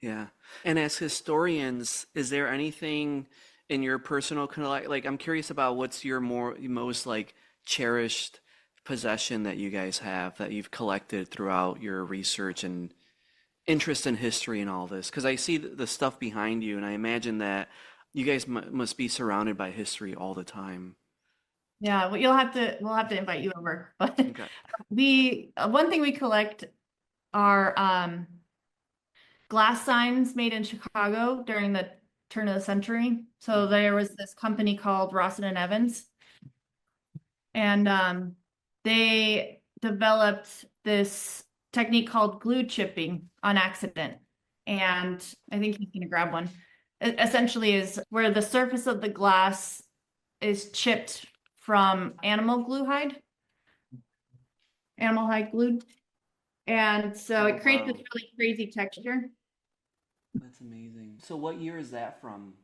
Yeah. And as historians, is there anything in your personal like I'm curious about what's your most like cherished possession that you guys have that you've collected throughout your research and interest in history and all this? Because I see the stuff behind you, and I imagine that you guys must be surrounded by history all the time. Yeah, well, we'll have to invite you over. But Okay. one thing we collect are glass signs made in Chicago during the turn of the century. So there was this company called Rawson and Evans, and they developed this technique called glue chipping on accident. And I think he's gonna grab one. It essentially is where the surface of the glass is chipped from animal hide glued. And so it creates this really crazy texture. That's amazing. So what year is that from?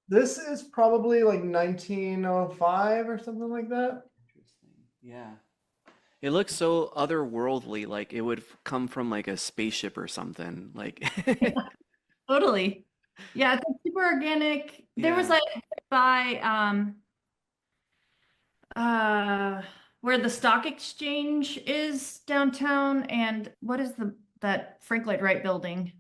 This is probably like 1905 or something like that. Interesting. Yeah. It looks so otherworldly, like it would come from like a spaceship or something. Like Totally. Yeah, it's like super organic. There was Yeah. like by where the stock exchange is downtown, and what is that Frank Lloyd Wright building?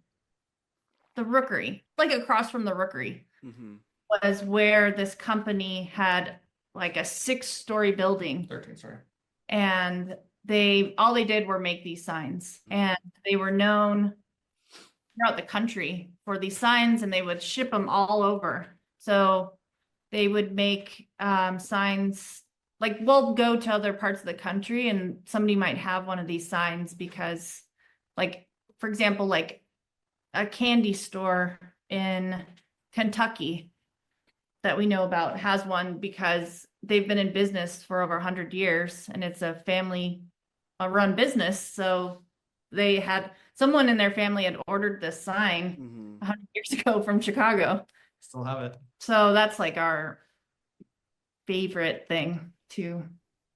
The Rookery, like across from the Rookery, Mm-hmm. was where this company had like a 6-story building, 13, sorry. and all they did were make these signs, and they were known throughout the country for these signs, and they would ship them all over. So they would make signs, like we'll go to other parts of the country and somebody might have one of these signs because, like, for example, like a candy store in Kentucky that we know about has one because they've been in business for over 100 years and it's a family run business. So they had someone in their family had ordered this sign Mm-hmm. 100 years ago from Chicago. Still have it. So that's like our favorite thing to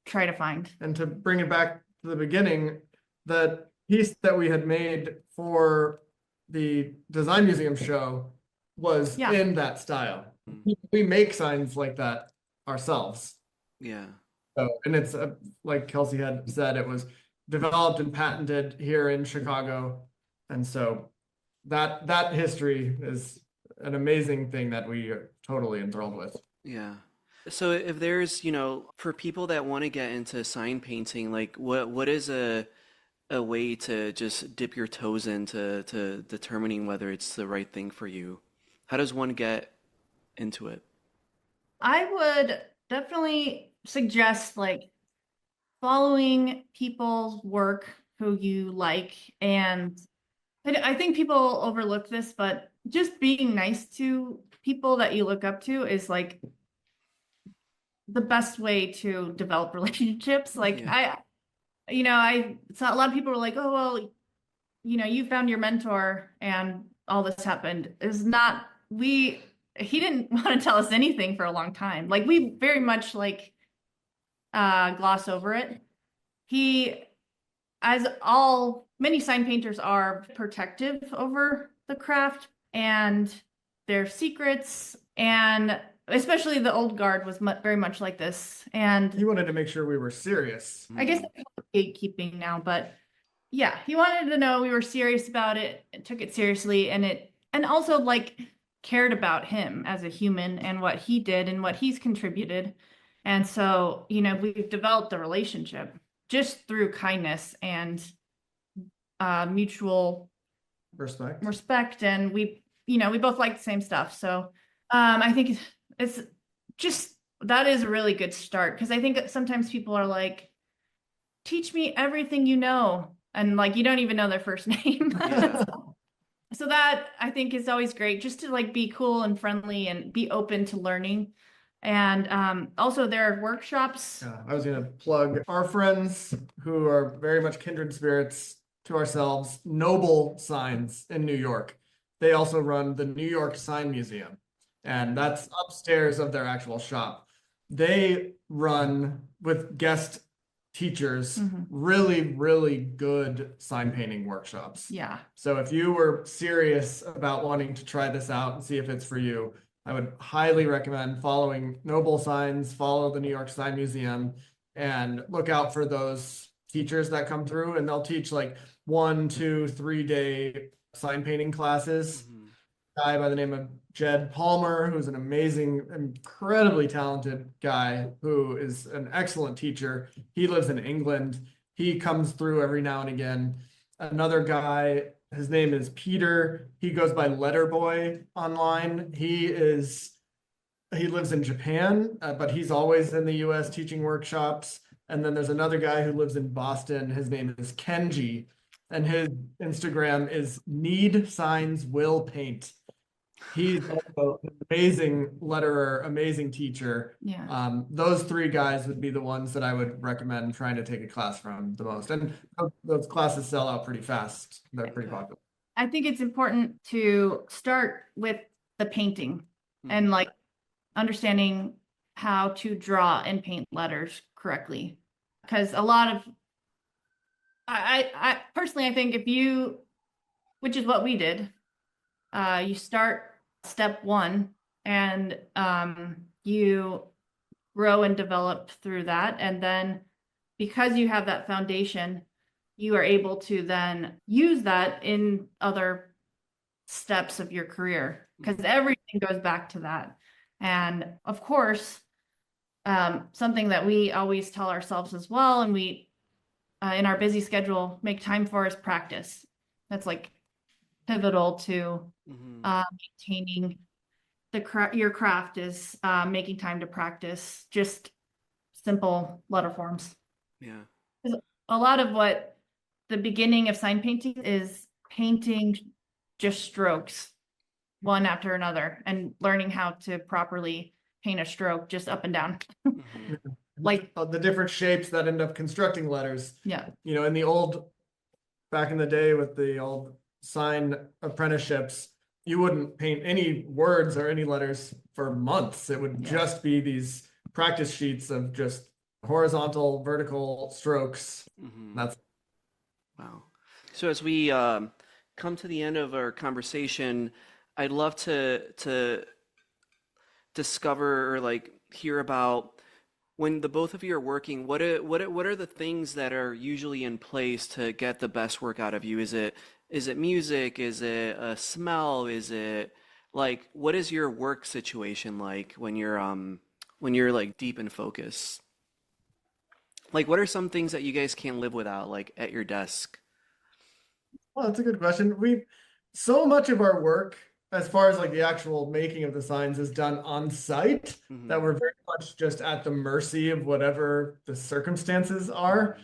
try to find. And to bring it back to the beginning, that piece that we had made for the design museum show was in that style. We make signs like that ourselves. Yeah. So, and it's like Kelsey had said, it was developed and patented here in Chicago. And so that history is an amazing thing that we are totally enthralled with. Yeah. So if there's, for people that want to get into sign painting, like what is a way to just dip your toes into determining whether it's the right thing for you? How does one get into it? I would definitely suggest like following people's work who you like. And I think people overlook this, but just being nice to people that you look up to is like the best way to develop relationships. Like Yeah. I saw a lot of people were like, oh, well, you found your mentor and all this happened. Is not, he didn't want to tell us anything for a long time. Like we very much like gloss over it. He, as many sign painters are, protective over the craft and their secrets, and especially the old guard was very much like this. And He wanted to make sure we were serious. I guess that's gatekeeping now, but yeah, he wanted to know we were serious about it, took it seriously, and also like cared about him as a human and what he did and what he's contributed. And so, we've developed a relationship just through kindness and mutual respect. And we both like the same stuff. So I think it's just, that is a really good start. Because I think that sometimes people are like, teach me everything you know. And like, you don't even know their first name. Yeah. So that I think is always great, just to like be cool and friendly and be open to learning. And also there are workshops. I was going to plug our friends who are very much kindred spirits to ourselves, Noble Signs in New York. They also run the New York Sign Museum, and that's upstairs of their actual shop. They run with guest teachers really, really good sign painting workshops. Yeah. So if you were serious about wanting to try this out and see if it's for you, I would highly recommend following Noble Signs, follow the New York Sign Museum, and look out for those teachers that come through, and they'll teach like 1, 2, 3-day sign painting classes. Guy by the name of Jed Palmer, who's an amazing, incredibly talented guy who is an excellent teacher. He lives in England. He comes through every now and again. Another guy, his name is Peter. He goes by Letterboy online. He lives in Japan, but he's always in the US teaching workshops. And then there's another guy who lives in Boston. His name is Kenji, and his Instagram is Need Signs Will Paint. He's also an amazing letterer, amazing teacher. Yeah. Those 3 guys would be the ones that I would recommend trying to take a class from the most. And those classes sell out pretty fast. They're pretty popular. I think it's important to start with the painting and like understanding how to draw and paint letters correctly. Because a lot of, I personally, I think which is what we did, you start step 1 and you grow and develop through that. And then because you have that foundation, you are able to then use that in other steps of your career, because everything goes back to that. And of course, something that we always tell ourselves as well, and we in our busy schedule make time for, is practice. That's like pivotal to maintaining your craft, is making time to practice just simple letter forms. Yeah. A lot of what the beginning of sign painting is painting just strokes one after another and learning how to properly paint a stroke just up and down. Like the different shapes that end up constructing letters. Yeah. Back in the day with the old sign apprenticeships, you wouldn't paint any words or any letters for months. It would just be these practice sheets of just horizontal, vertical strokes. That's wow. So as we come to the end of our conversation, I'd love to discover or like hear about, when the both of you are working, what are the things that are usually in place to get the best work out of you? Is it music? Is it a smell? Is it like, what is your work situation like when you're like deep in focus? Like, what are some things that you guys can't live without, like at your desk? Well, that's a good question. So much of our work as far as like the actual making of the signs is done on site, Mhm. that we're very much just at the mercy of whatever the circumstances are.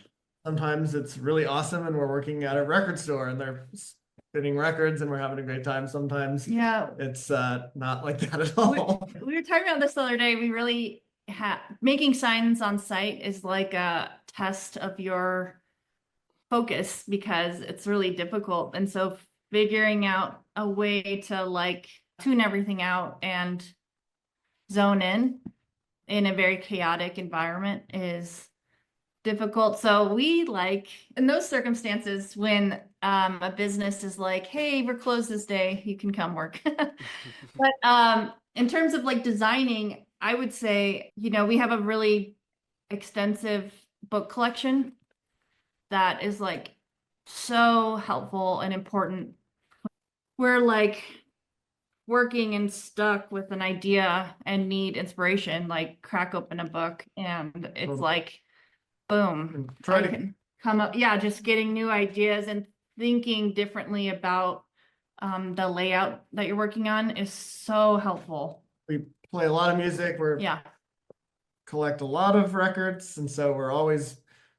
Sometimes it's really awesome and we're working at a record store and they're spinning records and we're having a great time. Sometimes Yeah, it's not like that at all. we were talking about this the other day. We really making signs on site is like a test of your focus because it's really difficult. And so figuring out a way to like tune everything out and zone in a very chaotic environment is difficult. So we like in those circumstances when a business is like, hey, we're closed this day, you can come work. But in terms of like designing, I would say, we have a really extensive book collection that is like so helpful and important. We're like working and stuck with an idea and need inspiration, like crack open a book and it's like, boom, And try I to can come up. Yeah, just getting new ideas and thinking differently about the layout that you're working on is so helpful. we play a lot of music. We're Yeah. collect a lot of records, and so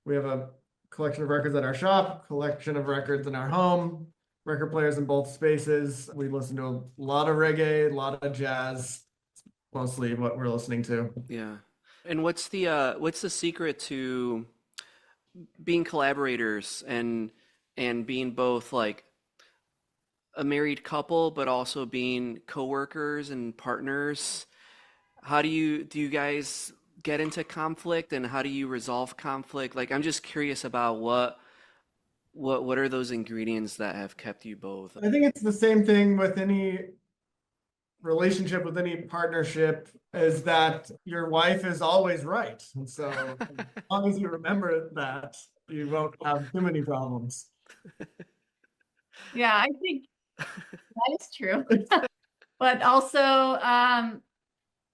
we have a collection of records at our shop, collection of records in our home, record players in both spaces. We listen to a lot of reggae, a lot of jazz, mostly what we're listening to. Yeah. And what's the secret to being collaborators and being both like a married couple, but also being coworkers and partners? How do you guys get into conflict and how do you resolve conflict? Like, I'm just curious about what are those ingredients that have kept you both? I think it's the same thing with any relationship, with any partnership, is that your wife is always right. And so as long as you remember that, you won't have too many problems. Yeah, I think that is true. But also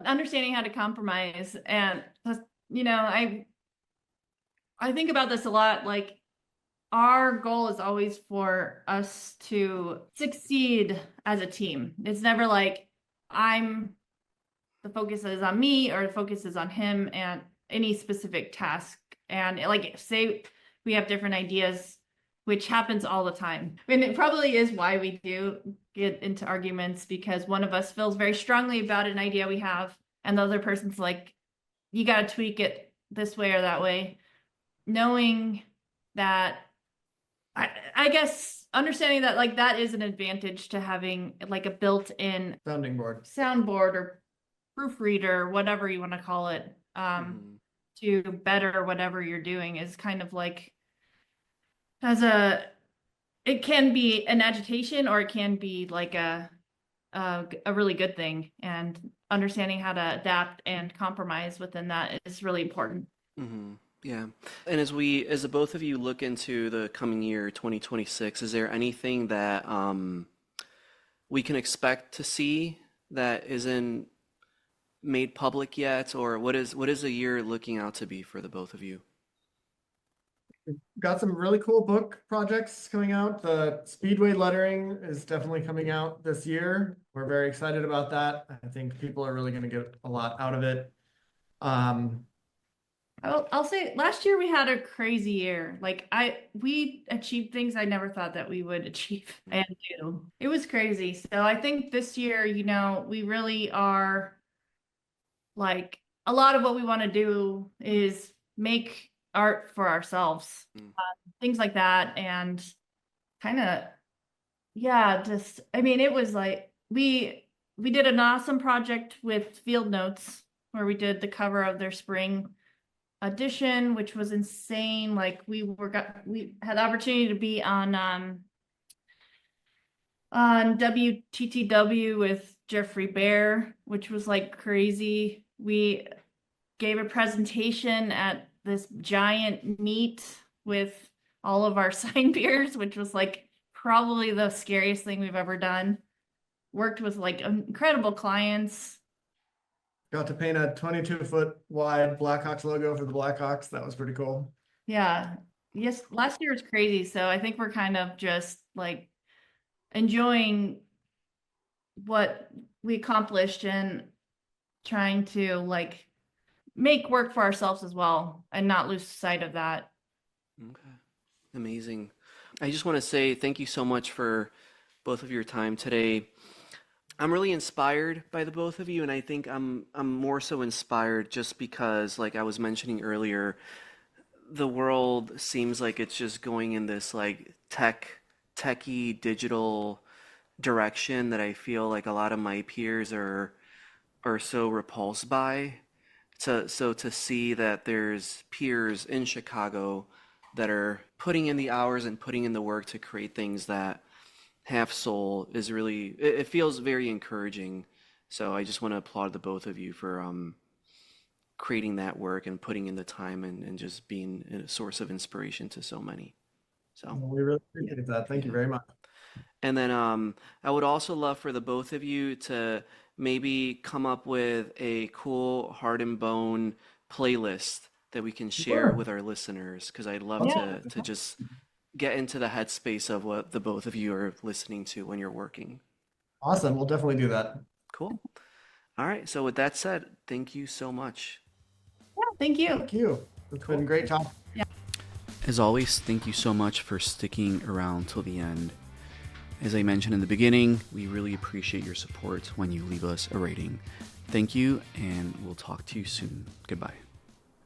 understanding how to compromise. And, I think about this a lot. Like, our goal is always for us to succeed as a team. It's never like the focus is on me or the focus is on him and any specific task. And like, say we have different ideas, which happens all the time. I mean, it probably is why we do get into arguments because one of us feels very strongly about an idea we have, and the other person's like, you got to tweak it this way or that way. Knowing that, I guess understanding that like that is an advantage to having like a built-in soundboard or proofreader, whatever you want to call it, to better whatever you're doing is kind of like it can be an agitation or it can be like a really good thing, and understanding how to adapt and compromise within that is really important. Mm-hmm. Yeah. And as the both of you look into the coming year, 2026, is there anything that we can expect to see that isn't made public yet, or what is a year looking out to be for the both of you? Got some really cool book projects coming out. The Speedway lettering is definitely coming out this year. We're very excited about that. I think people are really going to get a lot out of it. I'll say last year we had a crazy year. Like we achieved things I never thought that we would achieve and do. It was crazy. So I think this year, we really are like a lot of what we want to do is make art for ourselves, things like that, and kind of, yeah, just I mean, it was like we did an awesome project with Field Notes where we did the cover of their spring edition, which was insane. Like we had the opportunity to be on WTTW with Jeffrey Bear, which was like crazy. We gave a presentation at this giant meet with all of our sign beers, which was like probably the scariest thing we've ever done. Worked with like incredible clients. Got to paint a 22-foot wide Blackhawks logo for the Blackhawks. That was pretty cool. Yeah. Yes, last year was crazy. So I think we're kind of just like enjoying what we accomplished and trying to like make work for ourselves as well and not lose sight of that. Okay. Amazing. I just want to say thank you so much for both of your time today. I'm really inspired by the both of you, and I think I'm more so inspired just because, like I was mentioning earlier, the world seems like it's just going in this like techie digital direction that I feel like a lot of my peers are so repulsed by. So to see that there's peers in Chicago that are putting in the hours and putting in the work to create things that have soul is really it feels very encouraging. So I just want to applaud the both of you for creating that work and putting in the time and just being a source of inspiration to so many. So We really appreciate that. Thank you yeah. very much. And then I would also love for the both of you to maybe come up with a cool Heart and Bone playlist that we can share Sure. with our listeners, because I'd love Yeah. to just get into the headspace of what the both of you are listening to when you're working. Awesome. We'll definitely do that. Cool. All right. So with that said, thank you so much. Yeah, thank you. Thank you. It's been great talking. As always, thank you so much for sticking around till the end. As I mentioned in the beginning, we really appreciate your support when you leave us a rating. Thank you, and we'll talk to you soon. Goodbye.